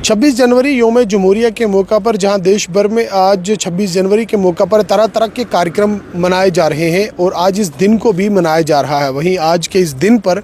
26 जनवरी योम जमहूरिया के मौका पर जहां देश भर में आज 26 जनवरी के मौका पर तरह तरह के कार्यक्रम मनाए जा रहे हैं और आज इस दिन को भी मनाया जा रहा है। वहीं आज के इस दिन पर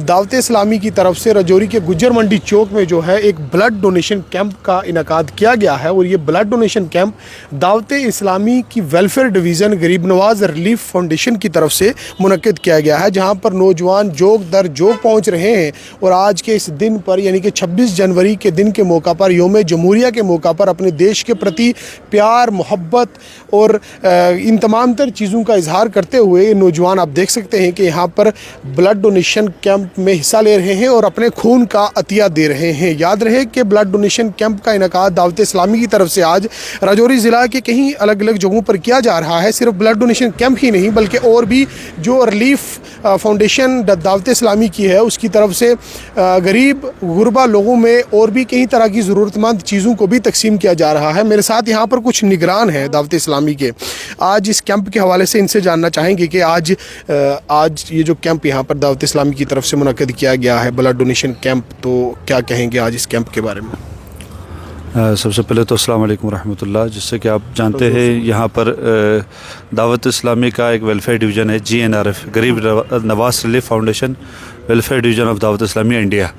दावत इस्लामी की तरफ से राजौरी के गुज्जर मंडी चौक में जो है एक ब्लड डोनेशन कैंप का इनकाद किया गया है और ये blood donation camp Dawat Islami की वेलफेयर डिवीज़न गरीब नवाज रिलीफ फाउंडेशन की तरफ से मुनक्किद किया गया है, जहाँ पर नौजवान जोग दर जोग पहुँच रहे हैं। और आज के इस दिन पर यानी कि 26 जनवरी के दिन के मौका पर योम जमहूरिया के मौका पर अपने देश के प्रति प्यार मोहब्बत और इन तमाम तर चीज़ों का इजहार करते हुए नौजवान आप देख सकते हैं कि यहाँ पर ब्लड डोनेशन कैंप में हिस्सा ले रहे हैं और अपने खून का अतिया दे रहे हैं। याद रहे कि ब्लड डोनेशन कैंप का इनकाद दावत इस्लामी की तरफ से आज राजौरी ज़िला के कहीं अलग अलग जगहों पर किया जा रहा है। सिर्फ ब्लड डोनेशन कैंप ही नहीं बल्कि और भी जो रिलीफ फाउंडेशन दावत इस्लामी की है उसकी तरफ से गरीब गुरबा लोगों में और भी कई तरह की ज़रूरतमंद चीज़ों को भी तकसीम किया जा रहा है। मेरे साथ यहाँ पर कुछ निगरान हैं दावत इस्लामी के। आज इस कैंप के हवाले से इनसे जानना चाहेंगे कि आज ये जो कैंप यहाँ पर दावत इस्लामी की तरफ से मुनक्किद किया गया है ब्लड डोनेशन कैंप, तो क्या कहेंगे आज इस कैंप के बारे में? सबसे पहले तो अस्सलाम वालेकुम रहमतुल्लाह। जिससे कि आप जानते हैं यहाँ पर दावत इस्लामी का एक वेलफेयर डिवीज़न है GNRF गरीब Nawaz relief foundation welfare division of Dawat Islami India.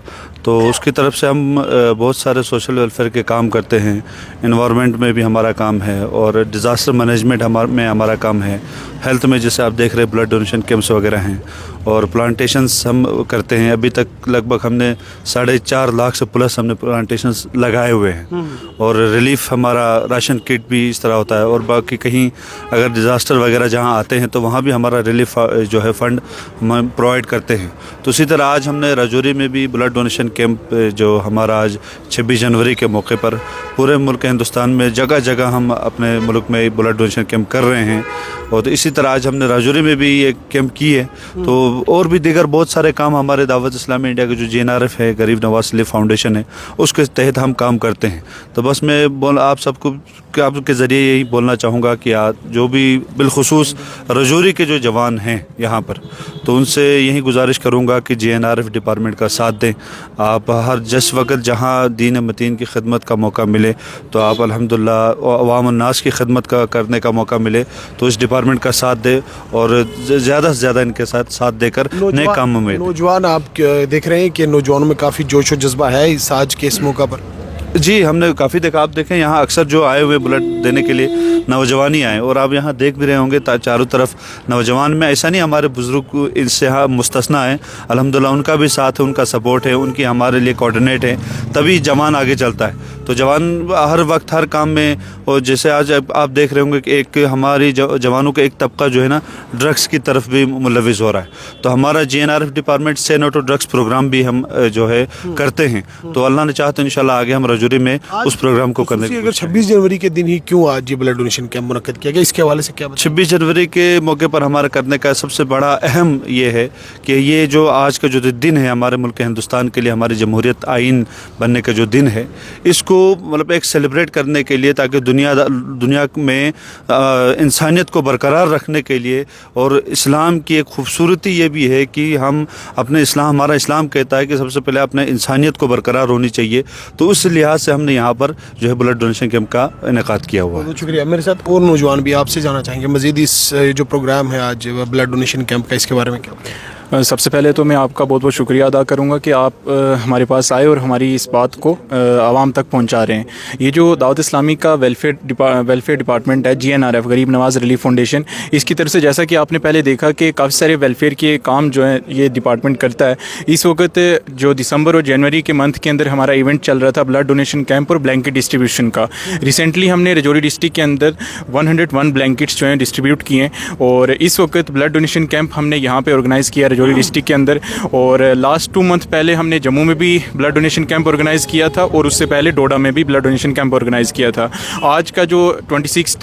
तो उसकी तरफ से हम बहुत सारे सोशल वेलफेयर के काम करते हैं। इन्वायरमेंट में भी हमारा काम है और डिज़ास्टर मैनेजमेंट में हमारा काम है। हेल्थ में जैसे आप देख रहे हैं ब्लड डोनेशन कैंप्स वगैरह हैं और प्लांटेशंस हम करते हैं। अभी तक लगभग हमने 4.5 लाख से प्लस हमने प्लांटेशंस लगाए हुए हैं और रिलीफ हमारा राशन किट भी इस तरह होता है। और बाकी कहीं अगर डिज़ास्टर वगैरह जहाँ आते हैं तो वहाँ भी हमारा रिलीफ जो है फ़ंड हम प्रोवाइड करते हैं। तो इसी तरह आज हमने राजौरी में भी ब्लड डोनेशन कैंप जो हमारा आज 26 जनवरी के मौके पर पूरे मुल्क हिंदुस्तान में जगह जगह हम अपने मुल्क में ब्लड डोनेशन कैंप कर रहे हैं। और तो इसी तरह आज हमने राजौरी में भी एक कैंप की है। तो और भी दीगर बहुत सारे काम हमारे दावत इस्लामी इंडिया के जो GNRF है गरीब नवाज रिलीफ फाउंडेशन है उसके तहत हम काम करते हैं। तो बस मैं आप सबको आपके ज़रिए यही बोलना चाहूँगा कि जो भी बिलखुसूस राजौरी के जो जवान हैं यहाँ पर, तो उनसे यही गुजारिश करूँगा कि GNRF डिपार्टमेंट का साथ दें। आप हर जिस वक्त जहाँ दीन मतीन की खिदमत का मौका मिले तो आप अल्हम्दुलिल्लाह अवाम उन्नास की खिदमत करने का मौका मिले तो इस डिपार्टमेंट का साथ दे और ज़्यादा से ज़्यादा इनके साथ देकर नए कामों में। नौजवान आप देख रहे हैं कि नौजवानों में काफ़ी जोश और जज्बा है इस आज के इस मौका पर। जी हमने काफ़ी देखा। आप देखें यहाँ अक्सर जो आए हुए ब्लड देने के लिए नौजवान ही आए और आप यहाँ देख भी रहे होंगे चारों तरफ नौजवान में। ऐसा नहीं हमारे बुज़ुर्ग इससे मुस्तस्ना है, अल्हम्दुलिल्लाह उनका भी साथ है, उनका सपोर्ट है, उनकी हमारे लिए कोऑर्डिनेट है, तभी जवान आगे चलता है। तो जवान हर वक्त हर काम में, और जैसे आज आप देख रहे होंगे कि एक हमारी जवानों का एक तबका जो है ना ड्रग्स की तरफ भी मुलविस हो रहा है। तो हमारा GNRF डिपार्टमेंट से नो टू ड्रग्स प्रोग्राम भी हम जो है करते हैं। तो अल्लाह ने चाहा तो इंशाल्लाह आगे हम राजौरी में उस प्रोग्राम को करने। अगर 26 जनवरी के दिन ही क्यों आज ये ब्लड डोनेशन कैंप मुनक्किद किया गया, इसके हवाले से क्या? 26 जनवरी के मौके पर हमारा करने का सबसे बड़ा अहम ये है कि ये जो आज का जो दिन है हमारे मुल्क हिंदुस्तान के लिए, हमारी जमहूरियत आइन बनने का जो दिन है, इसको मतलब एक सेलिब्रेट करने के लिए, ताकि दुनिया में इंसानियत को बरकरार रखने के लिए। और इस्लाम की एक खूबसूरती ये भी है कि हम अपने हमारा इस्लाम कहता है कि सबसे पहले अपने इंसानियत को बरकरार होनी चाहिए। तो उस लिहाज से हमने यहाँ पर जो है ब्लड डोनेशन कैंप का इनेकाद किया हुआ है। बहुत शुक्रिया। मेरे साथ और नौजवान भी आपसे जानना चाहेंगे मज़ीद इस जो प्रोग्राम है आज ब्लड डोनेशन कैंप का, इसके बारे में क्या? सबसे पहले तो मैं आपका बहुत बहुत शुक्रिया अदा करूंगा कि आप हमारे पास आए और हमारी इस बात को आवाम तक पहुंचा रहे हैं। ये जो दावत इस्लामी का वेलफेयर डिपार्टमेंट है GNRF गरीब नवाज रिलीफ फाउंडेशन, इसकी तरफ से जैसा कि आपने पहले देखा कि काफ़ी सारे वेलफेयर के काम जो है ये डिपार्टमेंट करता है। इस वक्त जो दिसंबर और जनवरी के मंथ के अंदर हमारा इवेंट चल रहा था ब्लड डोनेशन कैंप और ब्लैंकेट डिस्ट्रीब्यूशन का। रिसेंटली हमने राजौरी डिस्ट्रिक्ट के अंदर 101 ब्लैंकेट्स जो हैं डिस्ट्रीब्यूट किए और इस वक्त ब्लड डोनेशन कैंप हमने यहाँ पर ऑर्गेनाइज़ किया राजौरी डिस्ट्रिक्ट के अंदर। और लास्ट 2 मंथ पहले हमने जम्मू में भी ब्लड डोनेशन कैंप ऑर्गेनाइज़ किया था और उससे पहले डोडा में भी ब्लड डोनेशन कैंप ऑर्गेनाइज़ किया था। आज का जो 26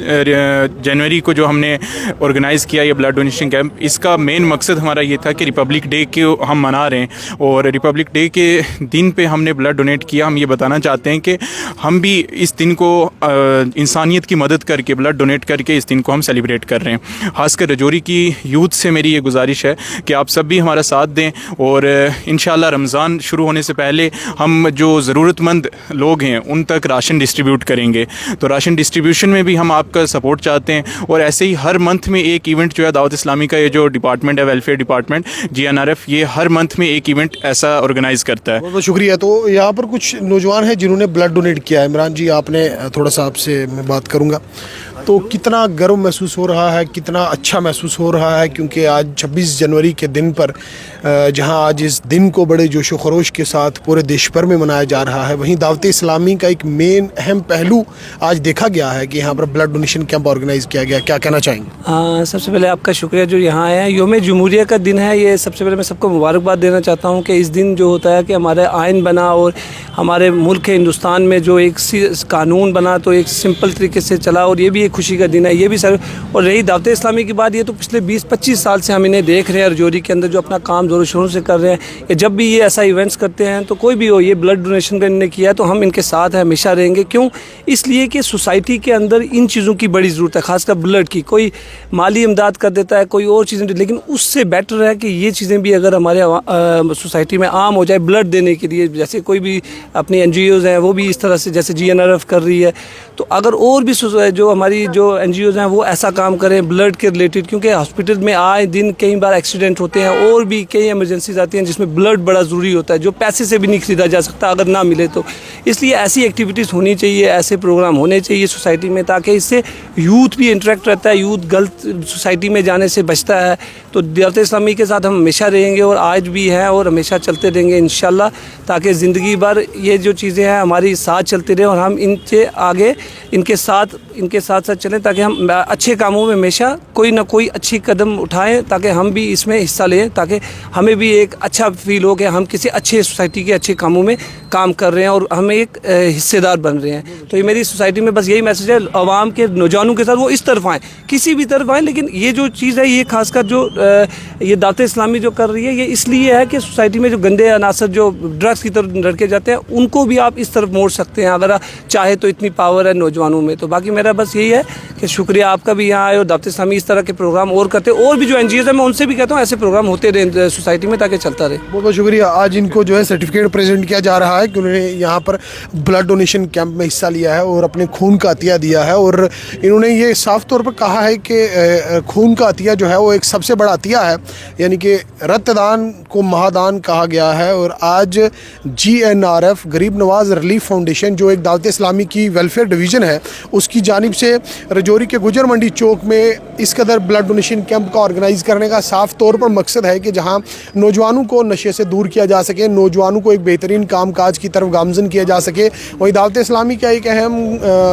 जनवरी को जो हमने ऑर्गेनाइज़ किया ये ब्लड डोनेशन कैंप, इसका मेन मकसद हमारा ये था कि रिपब्लिक डे के हम मना रहे हैं और रिपब्लिक डे के दिन पे हमने ब्लड डोनेट किया। हम ये बताना चाहते हैं कि हम भी इस दिन को इंसानियत की मदद करके ब्लड डोनेट करके इस दिन को हम सेलिब्रेट कर रहे हैं। खासकर राजौरी की यूथ से मेरी ये गुजारिश है कि आप सब جب بھی ہمارا ساتھ دیں اور انشاءاللہ رمضان شروع ہونے سے پہلے ہم جو ضرورت مند لوگ ہیں ان تک راشن ڈسٹریبیوٹ کریں گے. تو راشن ڈسٹریبیوشن میں بھی ہم آپ کا سپورٹ چاہتے ہیں, اور ایسے ہی ہر منتھ میں ایک ایونٹ جو ہے دعوت اسلامی کا یہ جو ڈپارٹمنٹ ہے ویلفیئر ڈپارٹمنٹ GNRF, یہ ہر منتھ میں ایک ایونٹ ایسا آرگنائز کرتا ہے. بہت بہت شکریہ. تو یہاں پر کچھ نوجوان ہیں جنہوں نے بلڈ ڈونیٹ کیا ہے. عمران جی, آپ نے تھوڑا سا آپ سے میں بات کروں گا, تو کتنا گرو محسوس ہو رہا ہے, کتنا اچھا محسوس ہو رہا ہے, کیونکہ آج 26 جنوری کے دن پر جہاں آج اس دن کو بڑے جوش و خروش کے ساتھ پورے دیش بھر میں منایا جا رہا ہے, وہیں دعوت اسلامی کا ایک مین اہم پہلو آج دیکھا گیا ہے کہ یہاں پر بلڈ ڈونیشن کیمپ آرگنائز کیا گیا. کیا کہنا چاہیں گے؟ سب سے پہلے آپ کا شکریہ جو یہاں آئے ہیں. یوم جمہوریہ کا دن ہے یہ, سب سے پہلے میں سب کو مبارکباد دینا چاہتا ہوں کہ اس دن جو ہوتا ہے کہ ہمارا آئین بنا اور ہمارے ملک ہندوستان میں جو ایک قانون بنا تو ایک سمپل طریقے سے چلا, اور یہ بھی ایک خوشی کا دن ہے. یہ بھی سر, اور رہی دعوت اسلامی کی بات, یہ تو پچھلے 20-25 سال سے ہم انہیں دیکھ رہے ہیں رجوری کے اندر جو اپنا کام زور و شور سے کر رہے ہیں. کہ جب بھی یہ ایسا ایونٹس کرتے ہیں تو کوئی بھی ہو, یہ بلڈ ڈونیشن کا انہوں نے کیا ہے تو ہم ان کے ساتھ ہمیشہ رہیں گے. کیوں؟ اس لیے کہ سوسائٹی کے اندر ان چیزوں کی بڑی ضرورت ہے, خاص کر بلڈ کی. کوئی مالی امداد کر دیتا ہے, کوئی اور چیزیں, لیکن اس سے بیٹر ہے کہ یہ چیزیں بھی اگر ہمارے سوسائٹی میں عام ہو جائے بلڈ دینے کے لیے. جیسے کوئی بھی اپنی NGOs ہیں وہ بھی اس طرح سے, جیسے GNRF کر رہی ہے, تو اگر اور بھی جو ہماری جو NGOs ہیں وہ ایسا کام کریں بلڈ کے ریلیٹڈ, کیونکہ ہاسپٹل میں آئے دن کئی بار ایکسیڈنٹ ہوتے ہیں اور بھی کئی ایمرجنسیز آتی ہیں جس میں بلڈ بڑا ضروری ہوتا ہے, جو پیسے سے بھی نہیں خریدا جا سکتا اگر نہ ملے تو. اس لیے ایسی ایکٹیویٹیز ہونی چاہیے, ایسے پروگرام ہونے چاہیے سوسائٹی میں, تاکہ اس سے یوتھ بھی انٹریکٹ رہتا ہے, یوتھ غلط سوسائٹی میں جانے سے بچتا ہے. تو دعوت اسلامی کے ساتھ ہم ہمیشہ رہیں گے, اور آج بھی ہیں اور ہمیشہ چلتے رہیں گے انشاءاللہ, تاکہ زندگی بھر یہ جو چیزیں ہیں ہماری ساتھ چلتے رہیں اور ہم ان سے آگے ان کے ساتھ ساتھ چلیں, تاکہ ہم اچھے کاموں میں ہمیشہ کوئی نہ کوئی اچھی قدم اٹھائیں, تاکہ ہم بھی اس میں حصہ لیں, تاکہ ہمیں بھی ایک اچھا فیل ہو کہ ہم کسی اچھے سوسائٹی کے اچھے کاموں میں کام کر رہے ہیں اور ہم ایک حصے دار بن رہے ہیں. تو یہ میری سوسائٹی میں بس یہی میسج ہے عوام کے, نوجوانوں کے ساتھ, وہ اس طرف آئیں, کسی بھی طرف آئیں, لیکن یہ جو چیز ہے یہ خاص کر جو یہ دعوت اسلامی جو کر رہی ہے یہ اس لیے ہے کہ سوسائٹی میں جو گندے عناصر جو ڈرگس کی طرف لڑکے جاتے ہیں ان کو بھی آپ اس طرف موڑ سکتے ہیں اگر چاہے تو. اتنی پاور ہے نوجوانوں میں. تو باقی میرا بس یہی ہے کہ شکریہ آپ کا بھی یہاں آئے, اور دعوت اسلامی اس طرح کے پروگرام اور کرتے, اور بھی جو NGOs ہیں میں ان سے بھی کہتا ہوں ایسے پروگرام ہوتے رہیں سوسائٹی میں تاکہ چلتا رہے. بہت بہت شکریہ. آج ان کو جو ہے سرٹیفکیٹ پریزنٹ کیا جا رہا ہے کہ انہوں نے یہاں پر بلڈ ڈونیشن کیمپ میں حصہ لیا ہے اور اپنے خون کا عطیہ دیا ہے, اور انہوں نے یہ صاف طور پر کہا ہے کہ خون کا عطیہ جو ہے وہ ایک سب سے بڑا عطیہ ہے, یعنی کہ رت دان کو مہادان کہا گیا ہے. اور آج GNRF غریب نواز ریلیف فاؤنڈیشن جو ایک دعوت اسلامی کی ویلفیئر ڈویژن ہے اس کی جانب سے رجوری کے گجر منڈی چوک میں اس قدر بلڈ ڈونیشن کیمپ کا آرگنائز کرنے کا صاف طور پر مقصد ہے کہ جہاں نوجوانوں کو نشے سے دور کیا جا سکے, نوجوانوں کو ایک بہترین کام کاج کی طرف گامزن کیا جا سکے. وہی دعوت اسلامی کا ایک اہم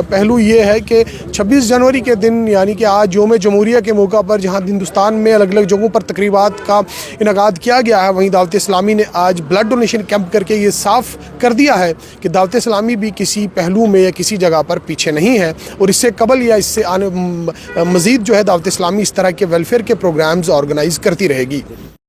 پہلو یہ ہے کہ 26 جنوری کے دن, یعنی کہ آج یوم جمہوریہ کے موقع پر جہاں ہندوستان میں الگ الگ جگہوں پر تقریبات کا انعقاد کیا گیا ہے, وہیں دعوت اسلامی نے آج بلڈ ڈونیشن کیمپ کر کے یہ صاف کر دیا ہے کہ دعوت اسلامی بھی کسی پہلو میں یا کسی جگہ پر پیچھے نہیں ہے. اور اس سے قبل یا اس سے آنے مزید جو ہے دعوت اسلامی اس طرح کے ویلفیئر کے پروگرامز آرگنائز کرتی رہے گی.